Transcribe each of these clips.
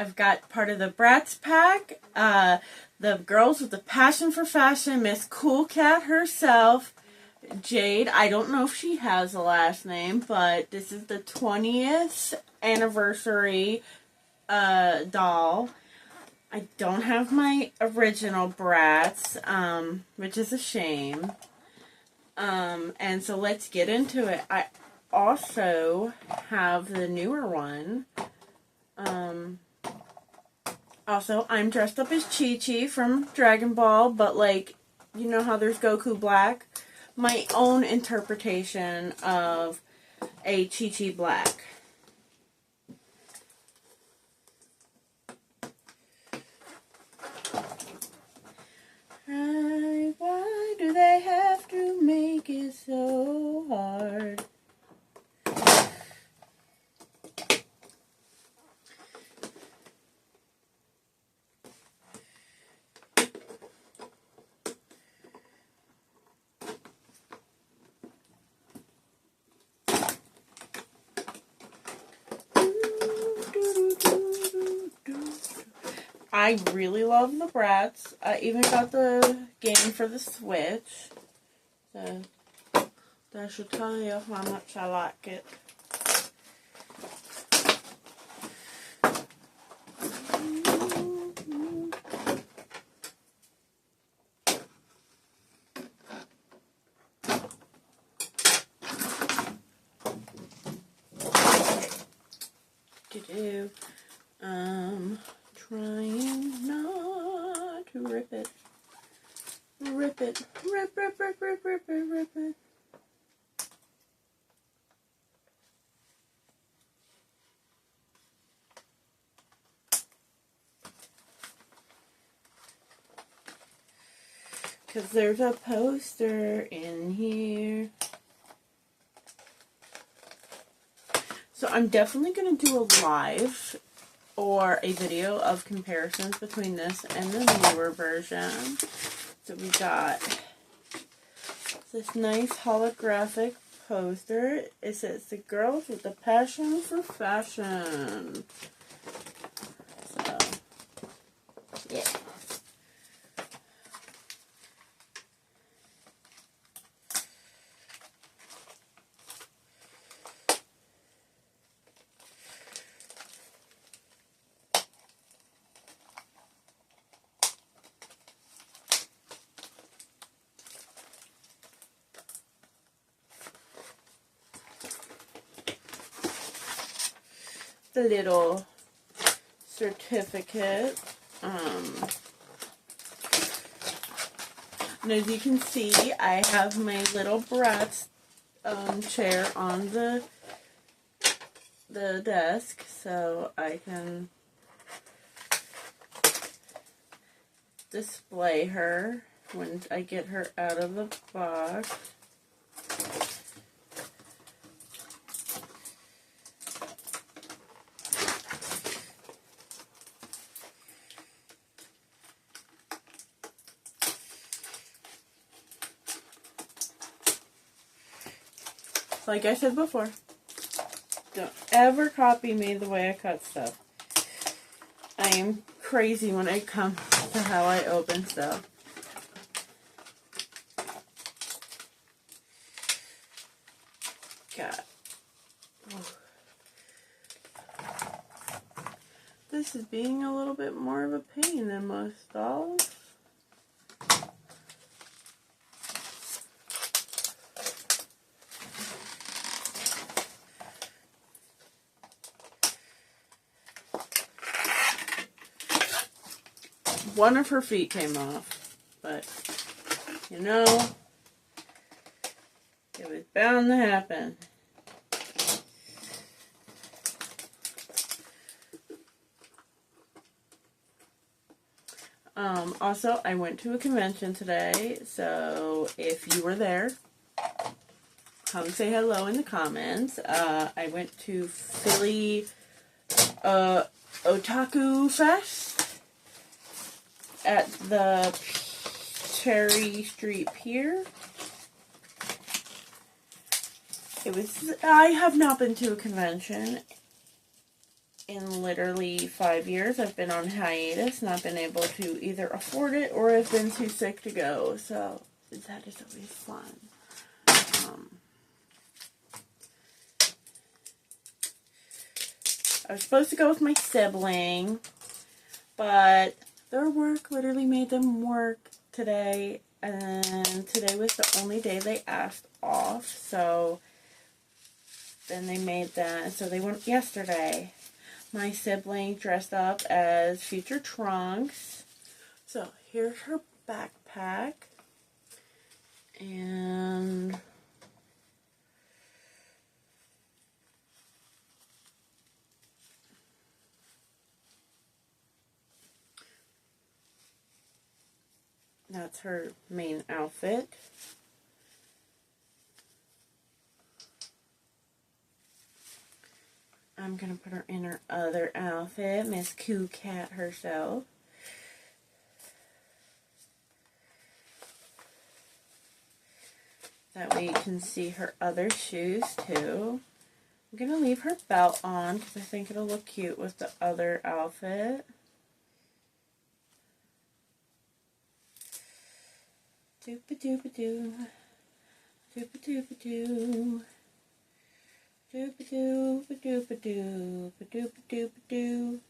I've got part of the Bratz pack. The girls with the passion for fashion, Miss Kool Kat herself, Jade. I don't know if she has a last name, but this is the 20th anniversary doll. I don't have my original Bratz, which is a shame. And so let's get into it. I also have the newer one. Also, I'm dressed up as Chi-Chi from Dragon Ball, but like, you know how there's Goku Black? My own interpretation of a Chi-Chi Black. Why do they have to make it so hard? I really love the Bratz. I even got the game for the Switch. So, that should tell you how much I like it. Trying not to rip it. Rip it. Rip, rip, rip, rip, rip, rip, rip it. Because there's a poster in here. So I'm definitely going to do a live or a video of comparisons between this and the newer version. So we got this nice holographic poster. It says the girls with the passion for fashion. So, yeah. The little certificate. And as you can see, I have my little Bratz chair on the desk, so I can display her when I get her out of the box. Like I said before, don't ever copy me the way I cut stuff. I am crazy when it comes to how I open stuff. God. Oh. This is being a little bit more of a pain than most dolls. One of her feet came off, but, you know, it was bound to happen. Also, I went to a convention today, so if you were there, come say hello in the comments. I went to Philly Otaku Fest at the Cherry Street Pier. I have not been to a convention in literally 5 years. I've been on hiatus, not been able to either afford it or I've been too sick to go. So that is always fun. I was supposed to go with my sibling, but their work literally made them work today, and today was the only day they asked off, so then they made that, so they went yesterday. My sibling dressed up as Future Trunks. So here's her backpack, and that's her main outfit. I'm going to put her in her other outfit, Miss Kool Kat herself. That way you can see her other shoes too. I'm going to leave her belt on because I think it'll look cute with the other outfit. Doop-a-doop-a-doo. Doop-a-doop-a-doo. Doop-a-doop-a-doop-a-doo. Doop-a-doop-a-doo.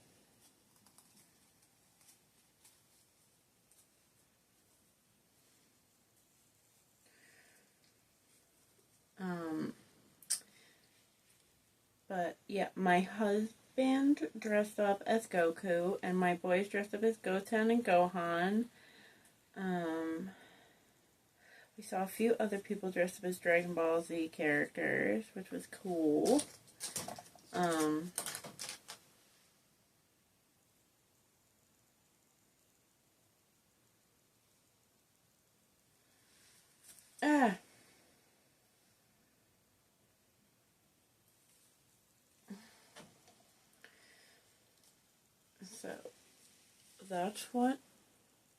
But yeah, my husband dressed up as Goku, and my boys dressed up as Goten and Gohan. We saw a few other people dressed up as Dragon Ball Z characters, which was cool. So, that's what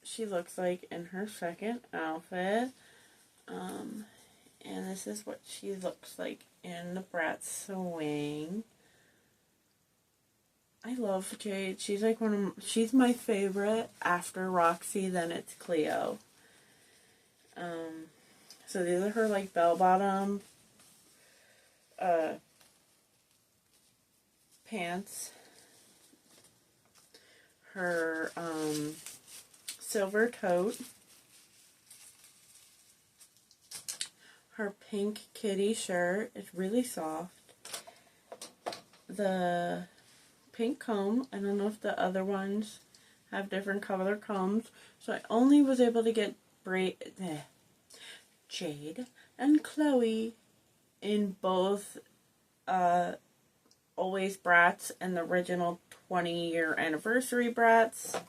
she looks like in her second outfit. And this is what she looks like in the Bratz swing. I love Jade. She's like she's my favorite. After Roxy, then it's Cleo. So these are her like bell-bottom pants. Her silver tote. Her pink kitty shirt. It's really soft. The pink comb. I don't know if the other ones have different color combs. So I only was able to get Jade and Chloe in both Always Bratz and the original 20-year anniversary Bratz.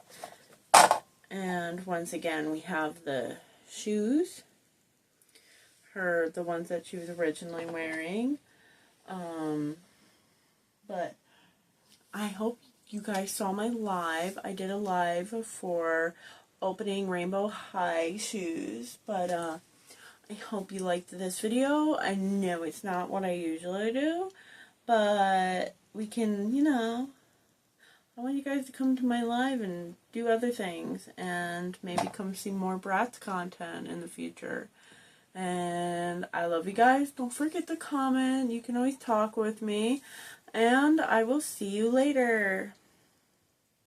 And once again, we have the shoes. The ones that she was originally wearing. But I hope you guys saw my live. I did a live for opening Rainbow High shoes. But I hope you liked this video. I know it's not what I usually do. But we can, I want you guys to come to my live and do other things. And maybe come see more Bratz content in the future. And I love you guys. Don't forget to comment. You can always talk with me. And I will see you later.